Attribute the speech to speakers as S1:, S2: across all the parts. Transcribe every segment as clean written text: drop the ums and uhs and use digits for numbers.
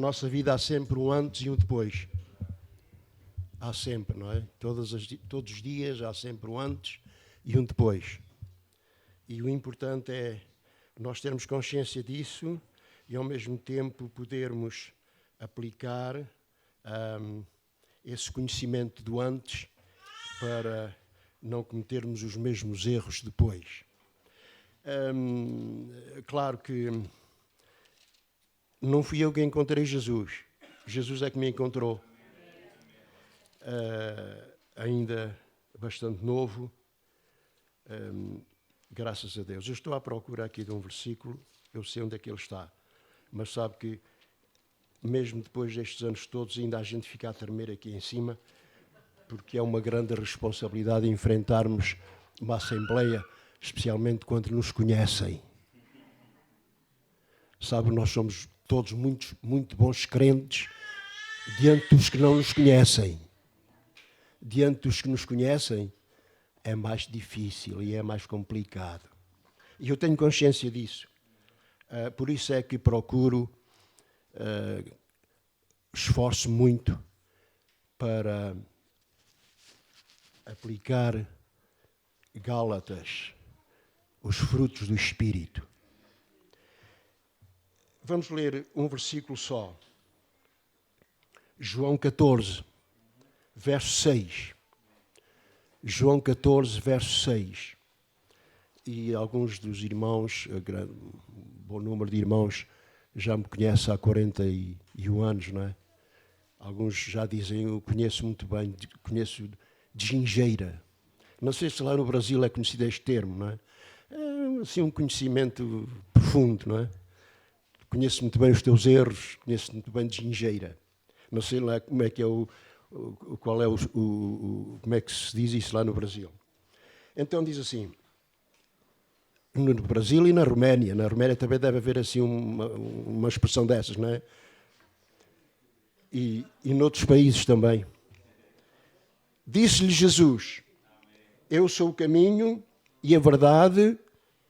S1: nossa vida há sempre um antes e um depois. Há sempre, não é? Todos os dias há sempre um antes e um depois. E o importante é nós termos consciência disso e, ao mesmo tempo, podermos aplicar esse conhecimento do antes para não cometermos os mesmos erros depois. Claro que não fui eu que encontrei Jesus. Jesus é que me encontrou. Ainda bastante novo, graças a Deus. Eu estou à procura aqui de um versículo, eu sei onde é que ele está, mas sabe que mesmo depois destes anos todos ainda a gente fica a tremer aqui em cima, porque é uma grande responsabilidade enfrentarmos uma assembleia, especialmente quando nos conhecem. Sabe, nós somos todos muito bons crentes diante dos que não nos conhecem. Diante dos que nos conhecem é mais difícil e é mais complicado. E eu tenho consciência disso. Por isso é que procuro, esforço muito para aplicar Gálatas, os frutos do Espírito. Vamos ler um versículo só. João 14, verso 6. João 14, verso 6. E alguns dos irmãos, um bom número de irmãos, já me conhecem há 41 anos, não é? Alguns já dizem, eu conheço muito bem, conheço de gingeira. Não sei se lá no Brasil é conhecido este termo, não é? É assim um conhecimento profundo, não é? Conheço muito bem os teus erros, conheço muito bem de gingeira. Não sei lá como é que é como é que se diz isso lá no Brasil. Então diz assim, no Brasil e na Roménia. Na Roménia também deve haver assim uma expressão dessas, não é? E noutros países também. Disse-lhe Jesus, eu sou o caminho e a verdade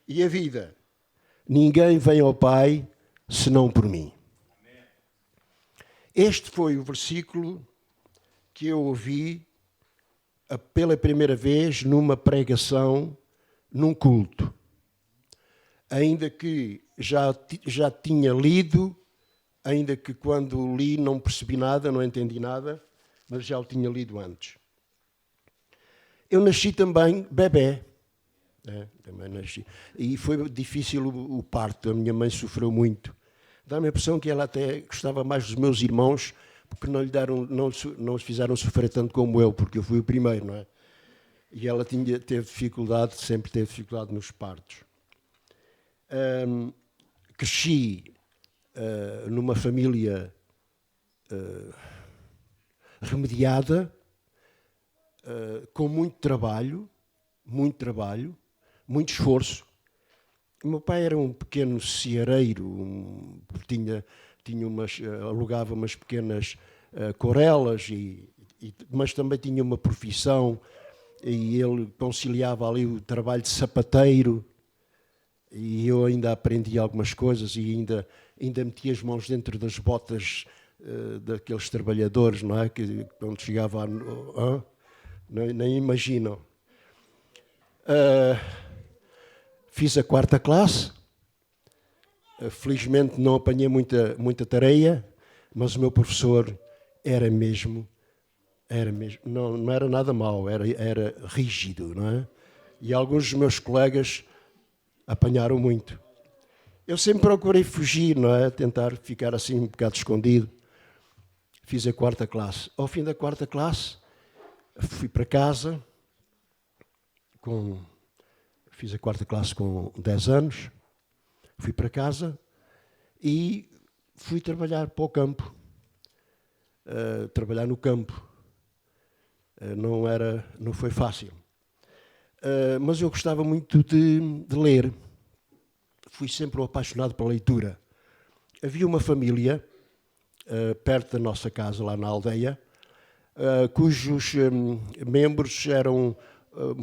S1: e a vida. Ninguém vem ao Pai senão por mim. Este foi o versículo que eu ouvi pela primeira vez numa pregação, num culto. Ainda que já tinha lido, ainda que quando li não percebi nada, não entendi nada, mas já o tinha lido antes. Eu nasci também bebé. Também nasci. E foi difícil o parto, a minha mãe sofreu muito. Dá-me a impressão que ela até gostava mais dos meus irmãos, porque não os fizeram sofrer tanto como eu, porque eu fui o primeiro, não é? E ela sempre teve dificuldade nos partos. Cresci numa família remediada, com muito trabalho, muito esforço. O meu pai era um pequeno ceareiro, alugava umas pequenas corelas, mas também tinha uma profissão, e ele conciliava ali o trabalho de sapateiro, e eu ainda aprendi algumas coisas e ainda metia as mãos dentro das botas daqueles trabalhadores, não é? Que quando chegava nem imaginam. Fiz a 4ª classe. Felizmente não apanhei muita tareia, mas o meu professor era mesmo não era nada mau, era rígido, não é? E alguns dos meus colegas apanharam muito. Eu sempre procurei fugir, não é? Tentar ficar assim um bocado escondido. Fiz a 4ª classe. Ao fim da 4ª classe, fui para casa, fiz a 4ª classe com 10 anos, fui para casa e fui trabalhar para o campo, trabalhar no campo. Não foi fácil. Mas eu gostava muito de ler. Fui sempre um apaixonado pela leitura. Havia uma família perto da nossa casa, lá na aldeia, cujos membros eram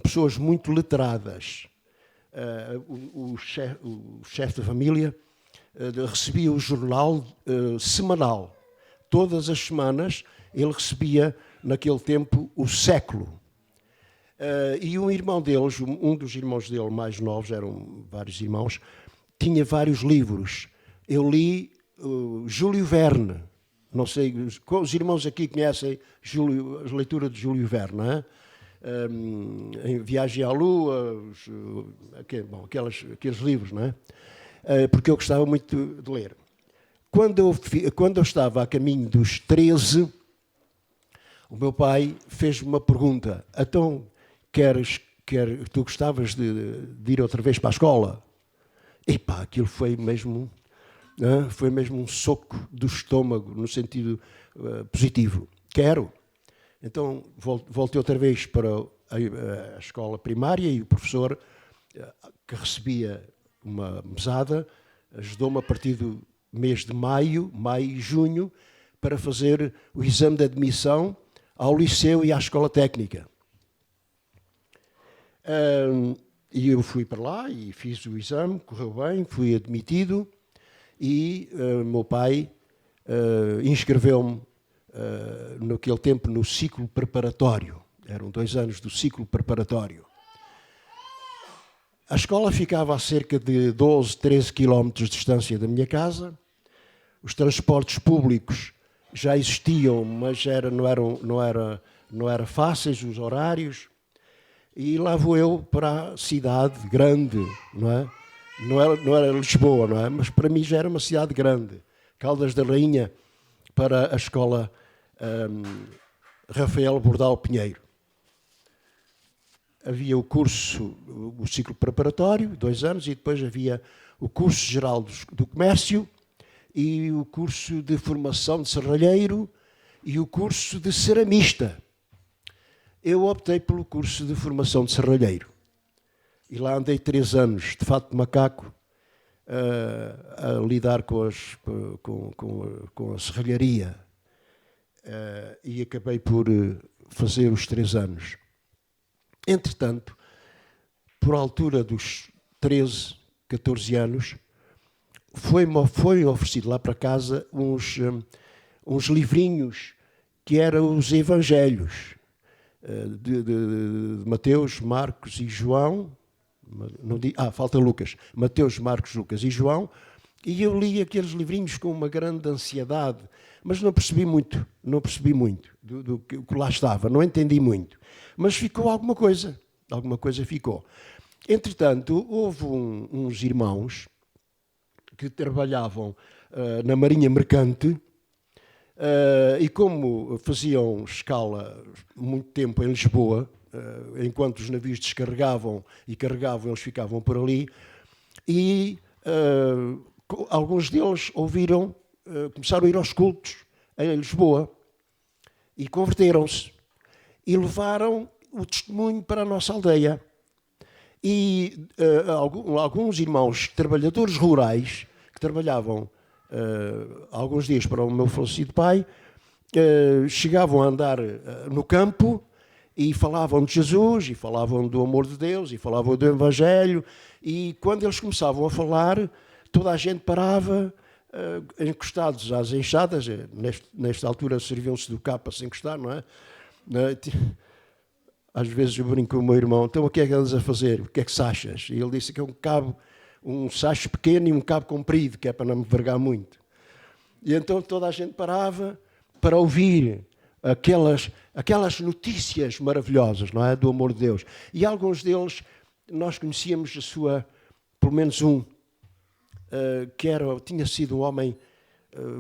S1: pessoas muito letradas. O chefe da família recebia o jornal semanal, todas as semanas, ele recebia, naquele tempo, o século. E um irmão deles, um dos irmãos dele mais novos, eram vários irmãos, tinha vários livros. Eu li Júlio Verne. Não sei, os irmãos aqui conhecem a leitura de Júlio Verne, não é? Em Viagem à Lua, aqueles livros, não é? Porque eu gostava muito de ler. Quando eu estava a caminho dos 13, o meu pai fez-me uma pergunta. Então, tu gostavas de ir outra vez para a escola? E pá, aquilo foi mesmo um soco do estômago, no sentido positivo. Quero. Então, voltei outra vez para a escola primária e o professor, que recebia uma mesada, ajudou-me a partir do mês de maio e junho, para fazer o exame de admissão ao liceu e à escola técnica. E eu fui para lá e fiz o exame, correu bem, fui admitido e meu pai inscreveu-me naquele tempo no ciclo preparatório. Eram 2 anos do ciclo preparatório. A escola ficava a cerca de 12, 13 quilómetros de distância da minha casa. Os transportes públicos já existiam, mas não eram fáceis os horários. E lá vou eu para a cidade grande, não é? Não era Lisboa, não é? Mas para mim já era uma cidade grande. Caldas da Rainha, para a escola Rafael Bordal Pinheiro. Havia o ciclo preparatório, 2 anos, e depois havia o curso geral do comércio e o curso de formação de serralheiro e o curso de ceramista. Eu optei pelo curso de formação de serralheiro. E lá andei 3 anos, de fato de macaco, a lidar com a serralharia. E acabei por fazer os 3 anos. Entretanto, por altura dos 13, 14 anos, foi oferecido lá para casa uns livrinhos que eram os Evangelhos de Mateus, Marcos e João. Falta Lucas. Mateus, Marcos, Lucas e João. E eu li aqueles livrinhos com uma grande ansiedade, mas não percebi muito do que lá estava, não entendi muito. Mas ficou alguma coisa ficou. Entretanto, houve uns irmãos que trabalhavam na Marinha Mercante e como faziam escala muito tempo em Lisboa, enquanto os navios descarregavam e carregavam, eles ficavam por ali, e alguns deles começaram a ir aos cultos em Lisboa e converteram-se e levaram o testemunho para a nossa aldeia. E alguns irmãos trabalhadores rurais que trabalhavam alguns dias para o meu falecido pai chegavam a andar no campo e falavam de Jesus, e falavam do amor de Deus, e falavam do Evangelho, e quando eles começavam a falar, toda a gente parava, encostados às enxadas. Nesta altura serviam-se do cabo para se encostar, não é? Às vezes eu brinco com o meu irmão: então o que é que andas a fazer? O que é que achas? E ele disse que é um sacho pequeno e um cabo comprido, que é para não me vergar muito. E então toda a gente parava para ouvir aquelas notícias maravilhosas, não é? Do amor de Deus. E alguns deles, nós conhecíamos pelo menos um, que tinha sido um homem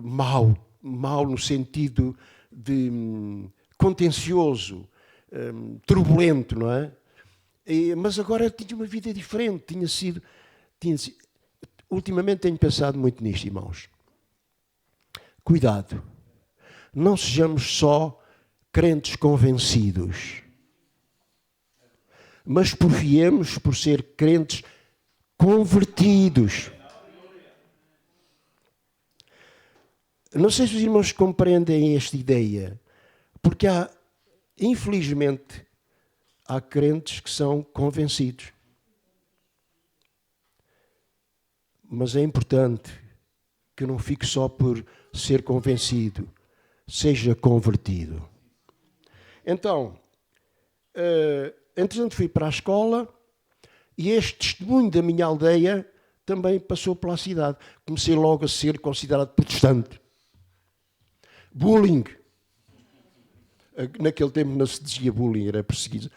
S1: mau no sentido de contencioso, turbulento, não é? Mas agora tinha uma vida diferente, tinha sido. Ultimamente tenho pensado muito nisto, irmãos. Cuidado, não sejamos só crentes convencidos, mas porfiemos por ser crentes convertidos. Não sei se os irmãos compreendem esta ideia, porque infelizmente, há crentes que são convencidos. Mas é importante que não fique só por ser convencido, seja convertido. Então, entretanto fui para a escola e este testemunho da minha aldeia também passou pela cidade. Comecei logo a ser considerado protestante. Bullying. Naquele tempo não se dizia bullying, era perseguido.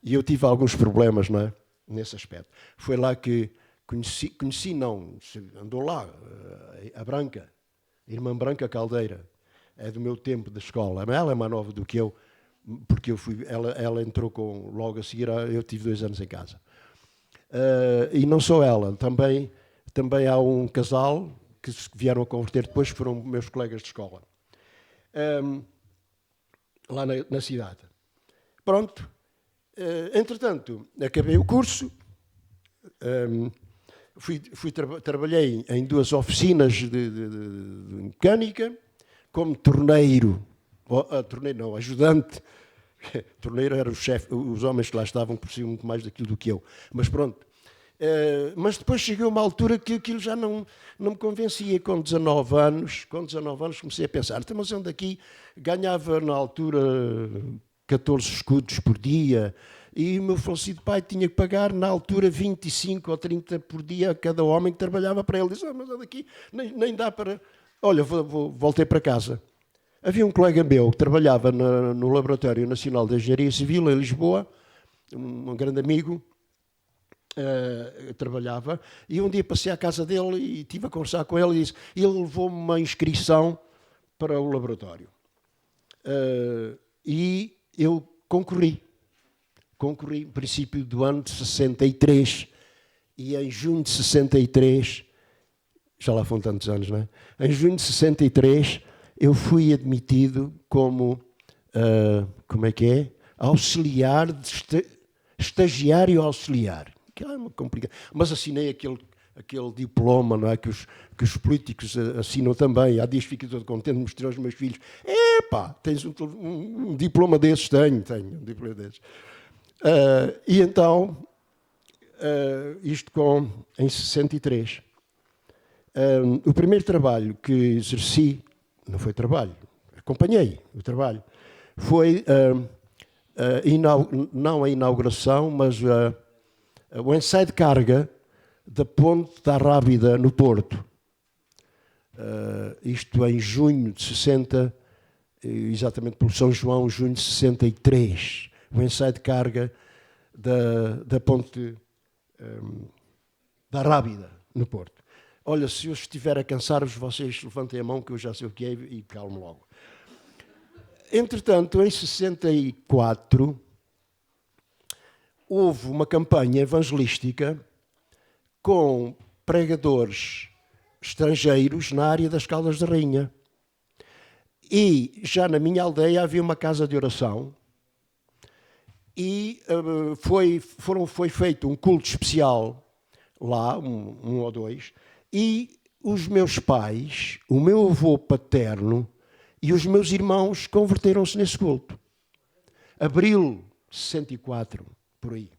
S1: E eu tive alguns problemas, não é? Nesse aspecto. Foi lá que conheci não, andou lá, a Branca, a irmã Branca Caldeira. É do meu tempo da escola. Ela é mais nova do que eu, porque ela entrou logo a seguir, eu tive 2 anos em casa. E não só ela, também há um casal que vieram a converter depois, que foram meus colegas de escola. Lá na cidade. Pronto. Entretanto, acabei o curso, trabalhei em 2 oficinas de mecânica, como torneiro, ajudante. Torneiro era o chefe, os homens que lá estavam percebiam muito mais daquilo do que eu. Mas pronto. Mas depois chegou uma altura que aquilo já não me convencia. Com 19 anos comecei a pensar, mas onde aqui ganhava na altura 14 escudos por dia e o meu falecido pai tinha que pagar na altura 25 ou 30 por dia a cada homem que trabalhava para ele. Disse, mas onde aqui nem dá para... Olha, voltei para casa. Havia um colega meu que trabalhava no Laboratório Nacional de Engenharia Civil em Lisboa, um grande amigo, trabalhava, e um dia passei à casa dele e estive a conversar com ele e disse, ele levou-me uma inscrição para o laboratório. E eu concorri no princípio do ano de 63, e em junho de 63, já lá foram tantos anos, não é? Em junho de 63, eu fui admitido como, como é que é? Auxiliar, estagiário auxiliar. Que é complicado. Mas assinei aquele diploma, não é? Que os políticos assinam também. Há dias fico todo contente de mostrar aos meus filhos. Epá, tens um diploma desses? Tenho um diploma desses. E então, isto em 63. O primeiro trabalho que exerci, não foi trabalho, acompanhei o trabalho, foi não a inauguração, mas o ensaio de carga da ponte da Rábida no Porto. Isto em junho de 60, exatamente pelo São João, junho de 63. O ensaio de carga da ponte da Rábida no Porto. Olha, se eu estiver a cansar-vos, vocês levantem a mão que eu já sei o que é e calmo logo. Entretanto, em 64, houve uma campanha evangelística com pregadores estrangeiros na área das Caldas da Rainha. E já na minha aldeia havia uma casa de oração e foi feito um culto especial lá, um ou 2, e os meus pais, o meu avô paterno e os meus irmãos converteram-se nesse culto. Abril de 64, por aí.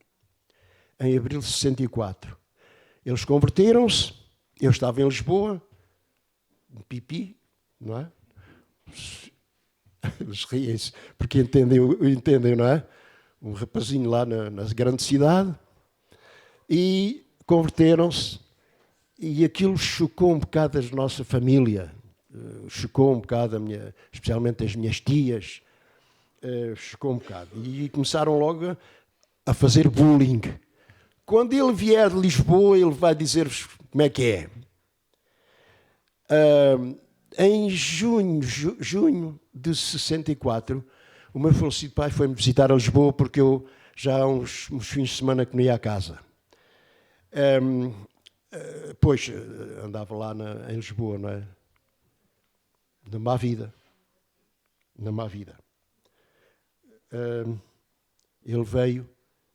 S1: Em abril de 64. Eles converteram-se, eu estava em Lisboa, Pipi, não é? Eles riem-se, porque entendem, não é? Um rapazinho lá na grande cidade, e converteram-se, e aquilo chocou um bocado a nossa família, chocou um bocado, especialmente as minhas tias, chocou um bocado. E começaram logo a fazer bullying. Quando ele vier de Lisboa, ele vai dizer-vos como é que é. Em junho de 64, o meu falecido pai foi-me visitar a Lisboa, porque eu já há uns fins de semana que não ia à casa. Pois, andava lá em Lisboa, não é? Na má vida. Ele veio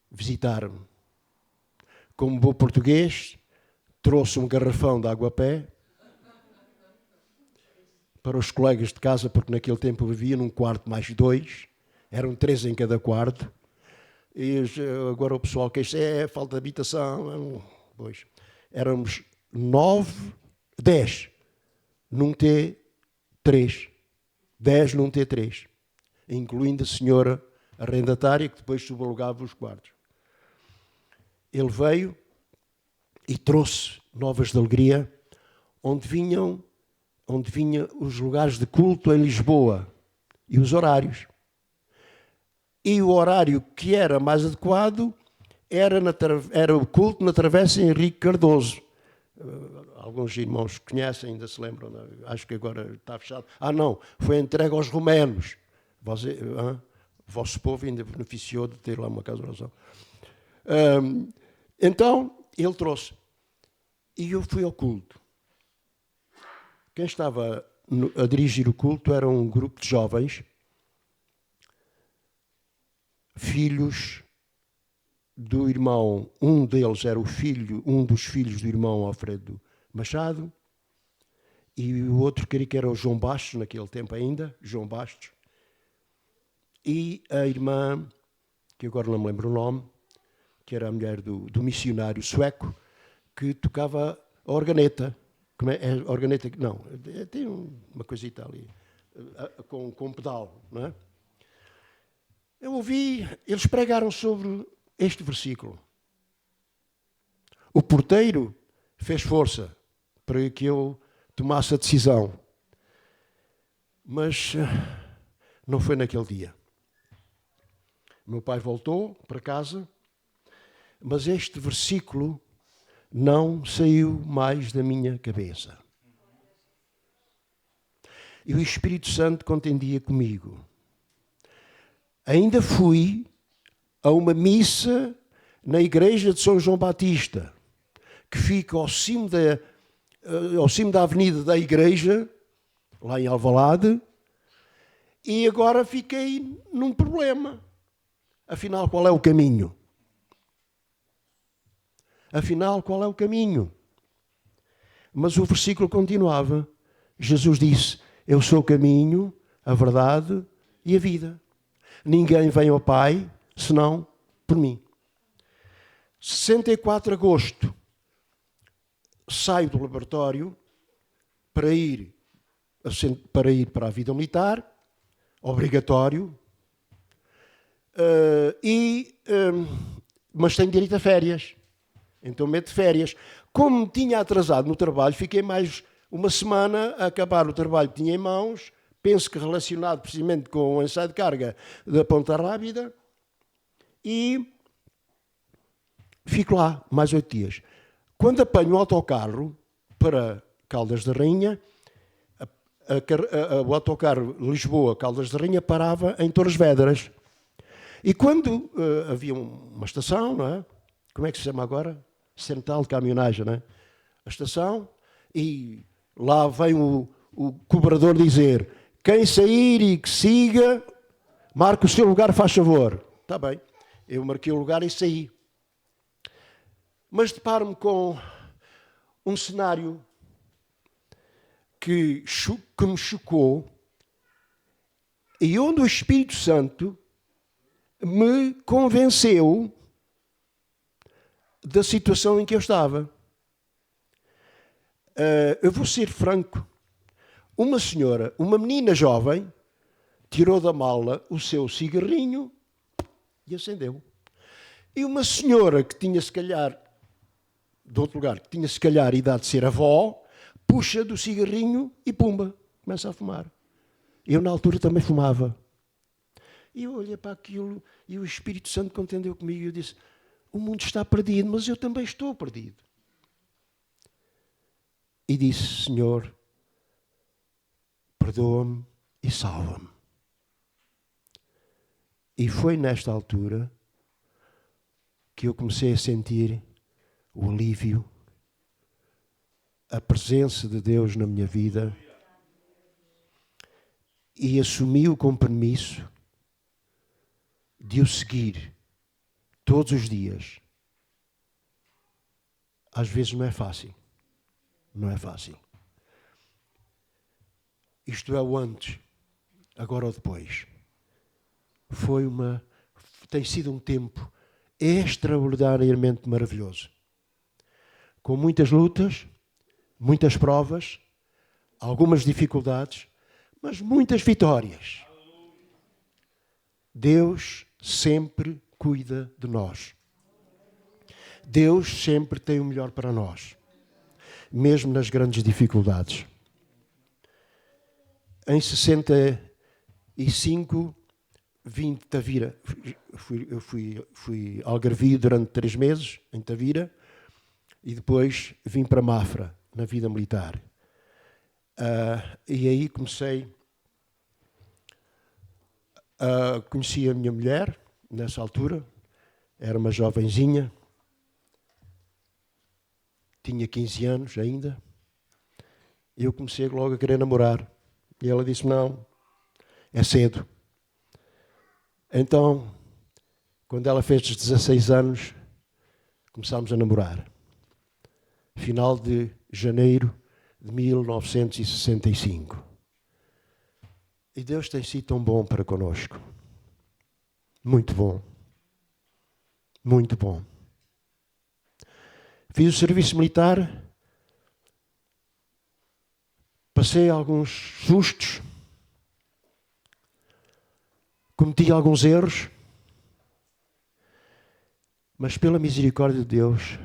S1: visitar-me. Como bom português, trouxe um garrafão de água-pé para os colegas de casa, porque naquele tempo eu vivia num quarto mais 2, eram 3 em cada quarto, e agora o pessoal queixa, falta de habitação. Pois, éramos 9, 10, num T3. 10 num T3, incluindo a senhora arrendatária, que depois subalugava os quartos. Ele veio e trouxe novas de alegria, onde vinham os lugares de culto em Lisboa e os horários. E o horário que era mais adequado era o culto na Travessa Henrique Cardoso. Alguns irmãos conhecem, ainda se lembram, não? Acho que agora está fechado. Não, foi entregue aos romanos. O vosso povo ainda beneficiou de ter lá uma casa de oração. Então, ele trouxe. E eu fui ao culto. Quem estava a dirigir o culto era um grupo de jovens, filhos do irmão, um deles era um dos filhos do irmão Alfredo Machado, e o outro creio que era o João Bastos, naquele tempo ainda, João Bastos, e a irmã, que agora não me lembro o nome, que era a mulher do missionário sueco, que tocava a organeta. Como é? A organeta? Não, tem uma coisita ali, com pedal, não é? Eu ouvi, eles pregaram sobre este versículo. O porteiro fez força para que eu tomasse a decisão, mas não foi naquele dia. Meu pai voltou para casa, mas este versículo não saiu mais da minha cabeça. E o Espírito Santo contendia comigo. Ainda fui a uma missa na igreja de São João Batista, que fica ao cimo da avenida da igreja, lá em Alvalade, e agora fiquei num problema. Afinal, qual é o caminho? Afinal, qual é o caminho? Mas o versículo continuava. Jesus disse: eu sou o caminho, a verdade e a vida. Ninguém vem ao Pai senão por mim. 64 de agosto, saio do laboratório para ir para a vida militar, obrigatório, mas tenho direito a férias. Então meto férias. Como me tinha atrasado no trabalho, fiquei mais uma semana a acabar o trabalho que tinha em mãos, penso que relacionado precisamente com o ensaio de carga da Ponta Rábida, e fico lá mais 8 dias. Quando apanho o autocarro para Caldas da Rainha, o autocarro Lisboa-Caldas da Rainha parava em Torres Vedras. E quando havia uma estação, não é? Como é que se chama agora? Central de caminhonagem, não é? A estação, e lá vem o cobrador dizer: quem sair e que siga, marque o seu lugar, faz favor. Está bem. Eu marquei o lugar e saí. Mas deparo-me com um cenário que me chocou e onde o Espírito Santo me convenceu da situação em que eu estava. Eu vou ser franco. Uma senhora, uma menina jovem, tirou da mala o seu cigarrinho e acendeu. E uma senhora que tinha, se calhar, de outro lugar, que tinha, se calhar, a idade de ser avó, puxa do cigarrinho e pumba, começa a fumar. Eu, na altura, também fumava. E eu olhei para aquilo e o Espírito Santo contendeu comigo e eu disse: o mundo está perdido, mas eu também estou perdido. E disse: Senhor, perdoa-me e salva-me. E foi nesta altura que eu comecei a sentir o alívio, a presença de Deus na minha vida, e assumi o compromisso de o seguir todos os dias. Às vezes não é fácil. Não é fácil. Isto é o antes, agora ou depois. Tem sido um tempo extraordinariamente maravilhoso. Com muitas lutas, muitas provas, algumas dificuldades, mas muitas vitórias. Deus sempre cuida de nós. Deus sempre tem o melhor para nós, mesmo nas grandes dificuldades. Em 65, vim de Tavira. Fui algarvio durante 3 meses, em Tavira, e depois vim para Mafra, na vida militar. E aí conheci a minha mulher, nessa altura, era uma jovenzinha, tinha 15 anos ainda, e eu comecei logo a querer namorar. E ela disse, não, é cedo. Então, quando ela fez os 16 anos, começámos a namorar. Final de janeiro de 1965. E Deus tem sido tão bom para conosco. Muito bom. Muito bom. Fiz o serviço militar, passei alguns sustos, cometi alguns erros, mas pela misericórdia de Deus,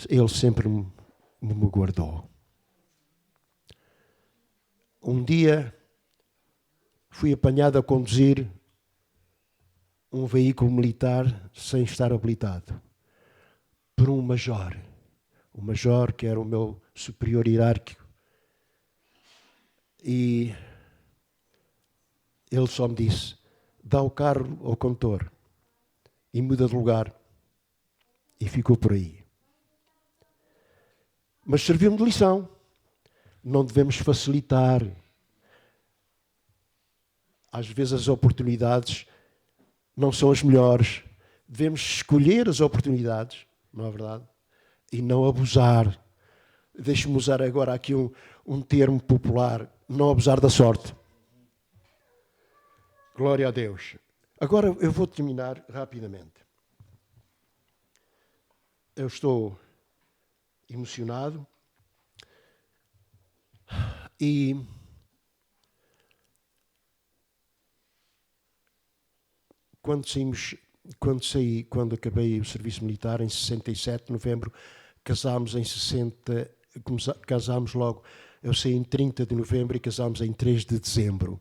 S1: Ele sempre me guardou. Um dia fui apanhado a conduzir um veículo militar sem estar habilitado por um major que era o meu superior hierárquico, e ele só me disse, dá o carro ao condutor e muda de lugar, e ficou por aí. Mas serviu-me de lição. Não devemos facilitar. Às vezes as oportunidades não são as melhores. Devemos escolher as oportunidades, não é verdade? E não abusar. Deixe-me usar agora aqui um termo popular. Não abusar da sorte. Glória a Deus. Agora eu vou terminar rapidamente. Eu estou emocionado e quando acabei o serviço militar em 67, novembro, casámos em 60, casámos logo, eu saí em 30 de novembro e casámos em 3 de dezembro.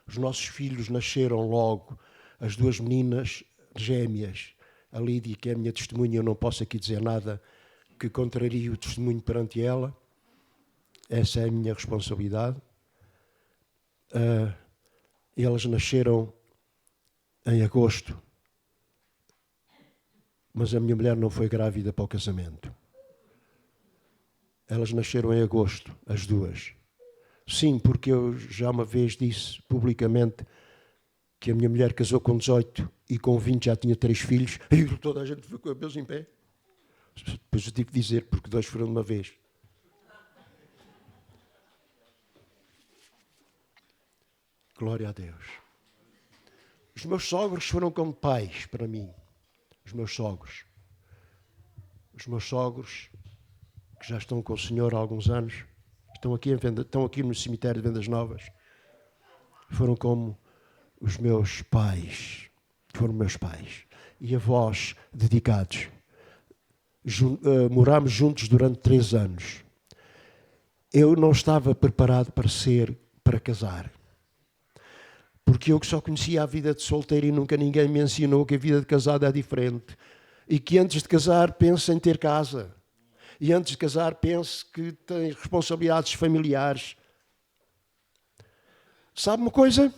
S1: Os nossos filhos nasceram logo, as 2 meninas gêmeas. A Lídia, que é a minha testemunha, eu não posso aqui dizer nada que contrarie o testemunho perante ela. Essa é a minha responsabilidade. Elas nasceram em agosto, mas a minha mulher não foi grávida para o casamento. Elas nasceram em agosto, as 2. Sim, porque eu já uma vez disse publicamente que a minha mulher casou com 18 e com 20 já tinha 3 filhos. E toda a gente ficou com a cabeça em pé. Depois eu tive que dizer, porque 2 foram de uma vez. Glória a Deus. Os meus sogros foram como pais para mim. Os meus sogros. Os meus sogros, que já estão com o Senhor há alguns anos, estão aqui no cemitério de Vendas Novas, foram como os meus pais. Foram meus pais. E avós dedicados. Morámos juntos durante 3 anos. Eu não estava preparado para casar. Porque eu que só conhecia a vida de solteiro e nunca ninguém me ensinou que a vida de casado é diferente. E que antes de casar pense em ter casa. E antes de casar pense que tem responsabilidades familiares. Sabe uma coisa?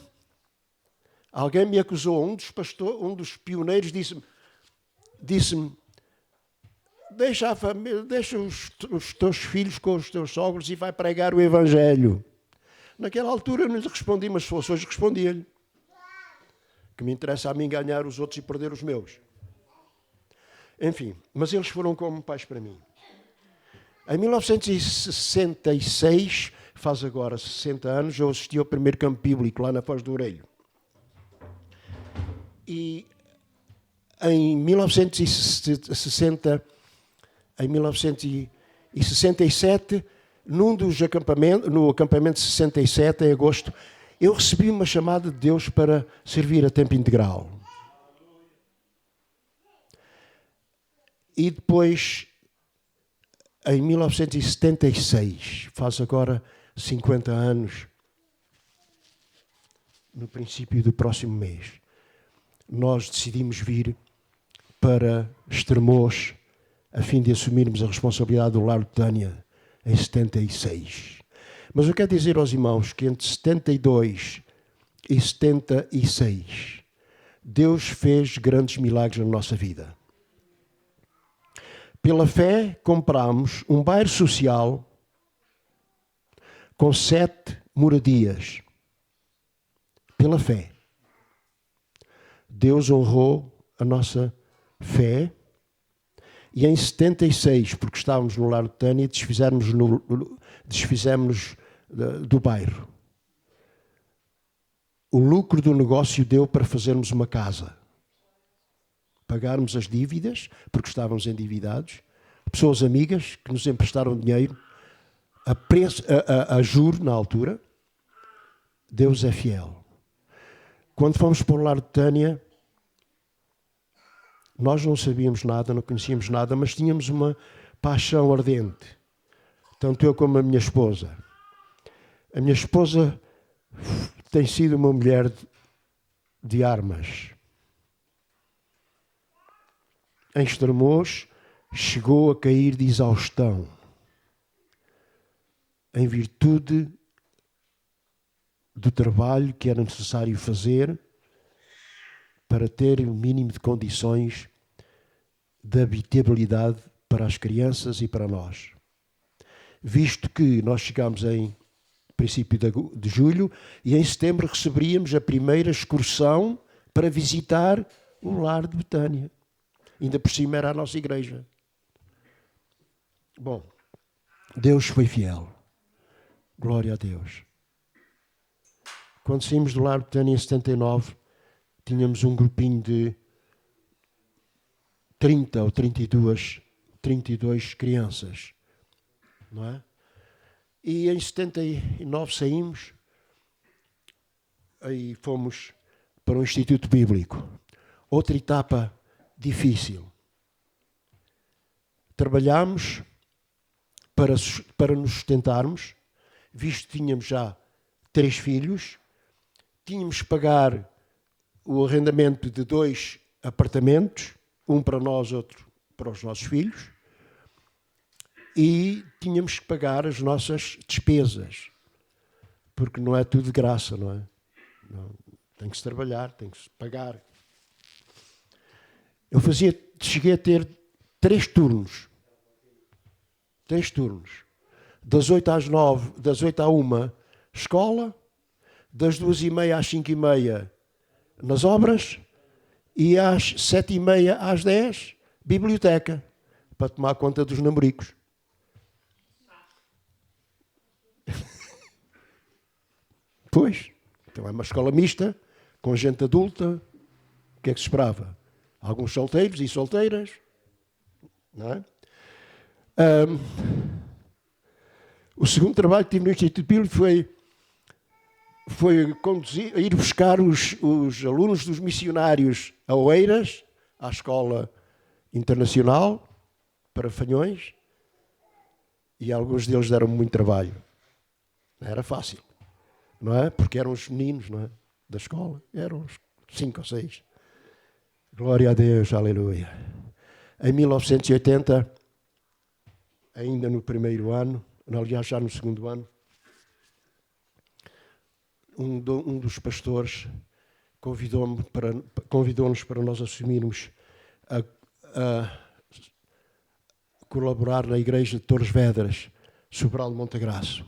S1: Alguém me acusou, um dos pioneiros disse-me, deixa os teus filhos com os teus sogros e vai pregar o Evangelho. Naquela altura eu não lhe respondi, mas se fosse hoje respondia-lhe. Que me interessa a mim ganhar os outros e perder os meus. Enfim, mas eles foram como pais para mim. Em 1966, faz agora 60 anos, eu assisti ao primeiro campo bíblico lá na Foz do Orelho. E em 1967, num dos acampamentos, no acampamento 67, em agosto, eu recebi uma chamada de Deus para servir a tempo integral. E depois, em 1976, faz agora 50 anos, no princípio do próximo mês, nós decidimos vir para Estremoz, a fim de assumirmos a responsabilidade do Lar Betânia em 76. Mas eu quero dizer aos irmãos que entre 72 e 76, Deus fez grandes milagres na nossa vida. Pela fé, comprámos um bairro social com 7 moradias. Pela fé. Deus honrou a nossa fé. E em 76, porque estávamos no Lar Betânia, desfizemos-nos do bairro. O lucro do negócio deu para fazermos uma casa. Pagarmos as dívidas, porque estávamos endividados. Pessoas amigas que nos emprestaram dinheiro a juro na altura. Deus é fiel. Quando fomos para o Lar Betânia, nós não sabíamos nada, não conhecíamos nada, mas tínhamos uma paixão ardente. Tanto eu como a minha esposa. A minha esposa tem sido uma mulher de armas. Em Estremoz, chegou a cair de exaustão. Em virtude do trabalho que era necessário fazer para ter o mínimo de condições de habitabilidade para as crianças e para nós. Visto que nós chegámos em princípio de julho e em setembro receberíamos a primeira excursão para visitar o Lar de Betânia. Ainda por cima era a nossa igreja. Bom, Deus foi fiel. Glória a Deus. Quando saímos do Lar de Betânia em 79, tínhamos um grupinho de 30 ou 32 crianças, não é? E em 79 saímos e fomos para o Instituto Bíblico. Outra etapa difícil. Trabalhámos para nos sustentarmos, visto que tínhamos já 3 filhos, tínhamos que pagar o arrendamento de 2 apartamentos, um para nós, outro para os nossos filhos, e tínhamos que pagar as nossas despesas, porque não é tudo de graça, não é? Não, tem que se trabalhar, tem que se pagar. Cheguei a ter 3 turnos. 3 turnos. Das 8 às 9, das 8 à 1, escola, das 2h30 às 5h30, nas obras, e às 7h30 às 10, biblioteca, para tomar conta dos namoricos. Pois, então é uma escola mista, com gente adulta. O que é que se esperava? Alguns solteiros e solteiras, não é? O segundo trabalho que tive no Instituto Bíblico foi ir buscar os alunos dos missionários a Oeiras, à escola internacional, para Fanhões, e alguns deles deram muito trabalho. Não era fácil, não é? Porque eram os meninos, não é? Da escola, eram uns 5 ou 6. Glória a Deus, aleluia. Em 1980, ainda no primeiro ano, aliás já no segundo ano, um dos pastores convidou-nos para nós assumirmos a colaborar na igreja de Torres Vedras, Sobral de Montagraço.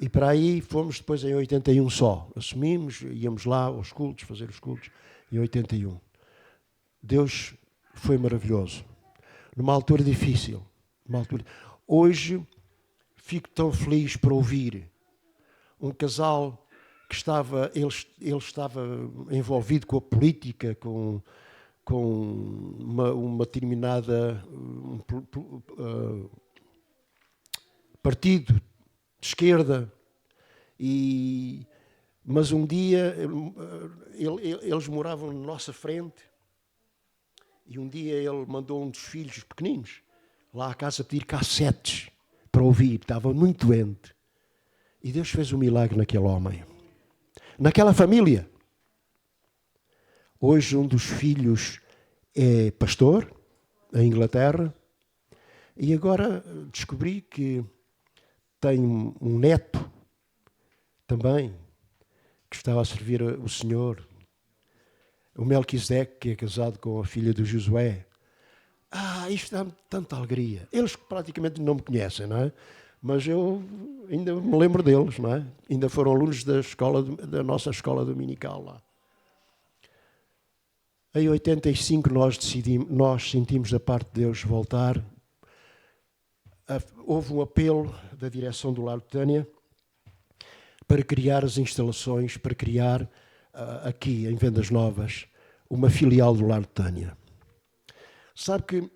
S1: E para aí fomos depois em 81 só. Assumimos, íamos lá aos cultos, fazer os cultos, em 81. Deus foi maravilhoso. Numa altura difícil. Hoje fico tão feliz por ouvir um casal que estava envolvido com a política, com uma determinada partido de esquerda, mas um dia eles moravam na nossa frente e um dia ele mandou um dos filhos pequeninos lá à casa pedir cassetes para ouvir, estava muito doente. E Deus fez um milagre naquele homem, naquela família. Hoje um dos filhos é pastor em Inglaterra e agora descobri que tem um neto também que estava a servir o Senhor, o Melquisedeque, que é casado com a filha do Josué. Isto dá-me tanta alegria. Eles praticamente não me conhecem, não é? Mas eu ainda me lembro deles, não é? Ainda foram alunos da nossa escola dominical lá. Em 85 nós sentimos da parte de Deus voltar. Houve um apelo da direção do Lar Betânia para criar as instalações, para criar aqui, em Vendas Novas, uma filial do Lar Betânia. Sabe que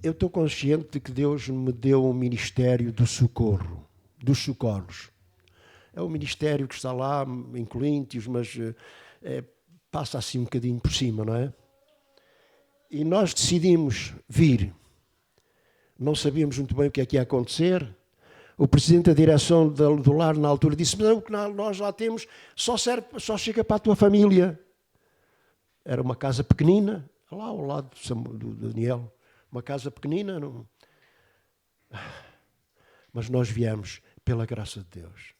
S1: eu estou consciente de que Deus me deu um ministério do socorro, dos socorros. É um ministério que está lá em Coríntios, mas passa assim um bocadinho por cima, não é? E nós decidimos vir. Não sabíamos muito bem o que é que ia acontecer. O presidente da direção do lar, na altura, disse: não, o que nós lá temos só chega para a tua família. Era uma casa pequenina, lá ao lado do Daniel. Uma casa pequenina. Não... Mas nós viemos pela graça de Deus.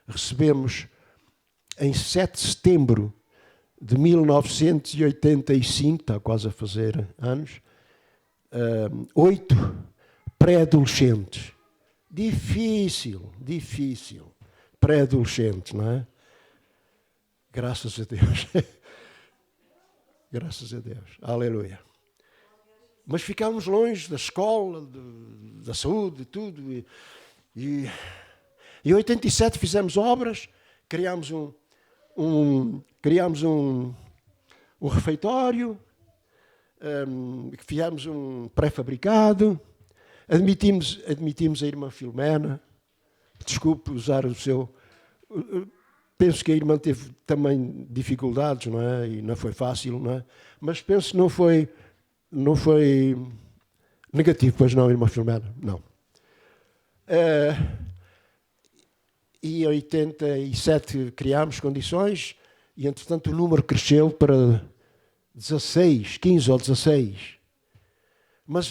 S1: Recebemos, em 7 de setembro de 1985, está quase a fazer anos, 8 pré-adolescentes. Difícil. Pré-adolescentes, não é? Graças a Deus. Graças a Deus. Aleluia. Mas ficámos longe da escola, da saúde, de tudo. E em 87 fizemos obras, criámos um refeitório, fizemos um pré-fabricado, admitimos a irmã Filomena. Desculpe usar o seu... Penso que a irmã teve também dificuldades, não é? E não foi fácil, não é? Mas penso que não foi negativo, pois não, irmã Filomena? Não. E em 87 criámos condições e, entretanto, o número cresceu para 16, 15 ou 16. Mas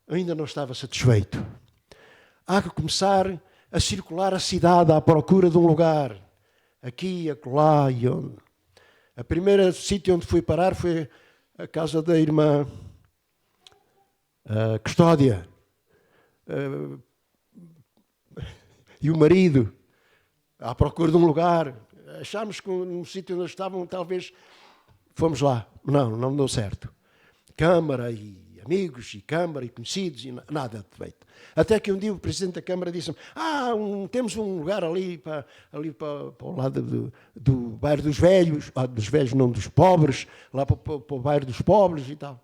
S1: ainda não estava satisfeito. Há que começar a circular a cidade à procura de um lugar. Aqui, acolá e onde. A primeira sítio onde fui parar foi a casa da irmã Custódia. E o marido, à procura de um lugar. Achámos que no sítio onde estavam, talvez fomos lá. Não deu certo. Câmara e amigos, e Câmara, e conhecidos, e nada de feito. Até que um dia o Presidente da Câmara disse-me: temos um lugar ali para o lado do bairro dos velhos, dos velhos não, dos pobres, lá para o bairro dos pobres e tal.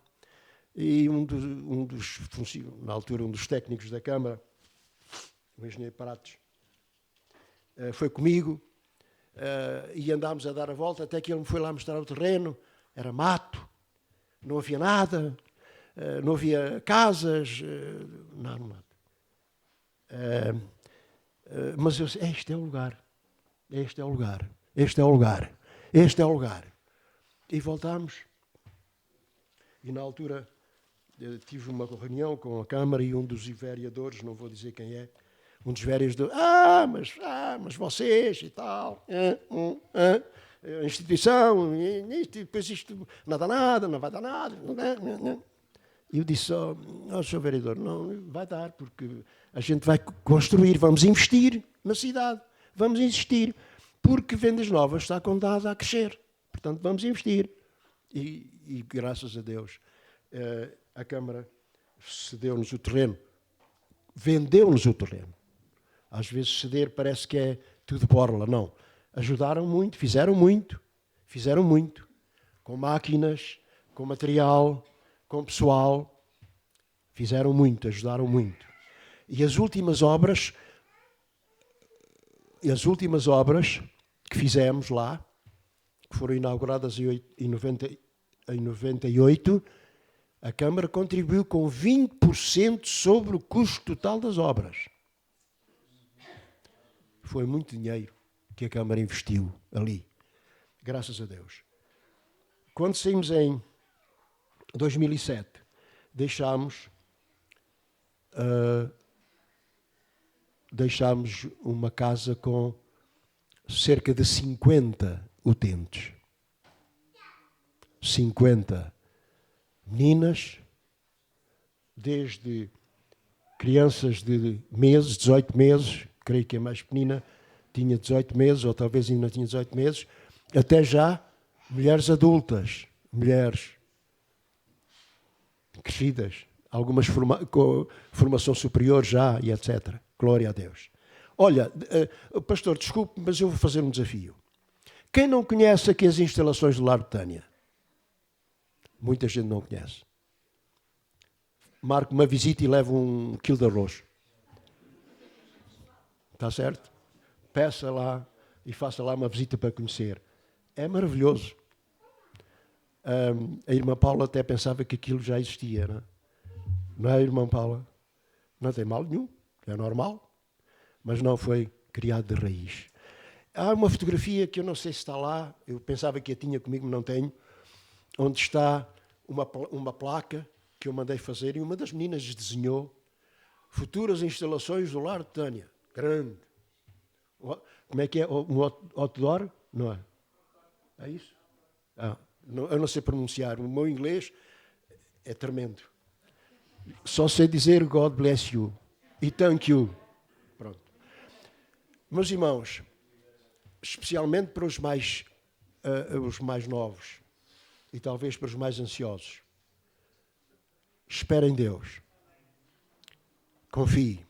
S1: E na altura, um dos técnicos da Câmara, o engenheiro Pratos, foi comigo e andámos a dar a volta até que ele me foi lá mostrar o terreno. Era mato, não havia nada. Não havia casas, não. Mas eu disse: este é o lugar. E voltámos. E na altura tive uma reunião com a Câmara e um dos vereadores, não vou dizer quem é, um dos vereadores, mas vocês e tal, a instituição, depois isto não vai dar nada. E eu disse: Sr. Vereador, não vai dar, porque a gente vai construir, vamos investir na cidade, vamos investir, porque Vendas Novas está condenada a crescer, portanto vamos investir. E graças a Deus, a Câmara cedeu-nos o terreno, vendeu-nos o terreno. Às vezes ceder parece que é tudo borla, não. Ajudaram muito, fizeram muito, com máquinas, com material, com pessoal, fizeram muito, ajudaram muito. E as últimas obras que fizemos lá, que foram inauguradas em 98, a Câmara contribuiu com 20% sobre o custo total das obras. Foi muito dinheiro que a Câmara investiu ali, graças a Deus. Quando saímos em 2007, deixámos uma casa com cerca de 50 utentes. 50 meninas, desde crianças de meses, 18 meses, creio que a mais pequenina tinha 18 meses, ou talvez ainda não tinha 18 meses, até já mulheres adultas, mulheres crescidas, algumas com formação superior já, e etc. Glória a Deus. Olha, pastor, desculpe, mas eu vou fazer um desafio. Quem não conhece aqui as instalações do Lar Betânia? Muita gente não conhece. Marque uma visita e leve 1 quilo de arroz. Está certo? Peça lá e faça lá uma visita para conhecer. É maravilhoso. A irmã Paula até pensava que aquilo já existia, não é? Não é, irmã Paula? Não tem mal nenhum, é normal. Mas não foi criado de raiz. Há uma fotografia que eu não sei se está lá, eu pensava que a tinha comigo, mas não tenho, onde está uma placa que eu mandei fazer e uma das meninas desenhou futuras instalações do Lar Betânia. Grande. Como é que é? Um outdoor? Não é? É isso? Eu não sei pronunciar. O meu inglês é tremendo. Só sei dizer God bless you e thank you. Pronto. Meus irmãos, especialmente para os mais novos e talvez para os mais ansiosos, espere em Deus. Confie.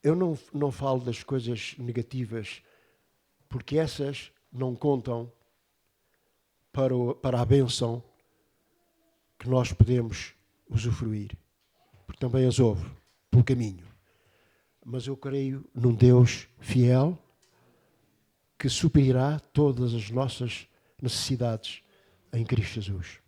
S1: Eu não falo das coisas negativas, porque essas não contam para a bênção que nós podemos usufruir, porque também as houve pelo caminho. Mas eu creio num Deus fiel que suprirá todas as nossas necessidades em Cristo Jesus.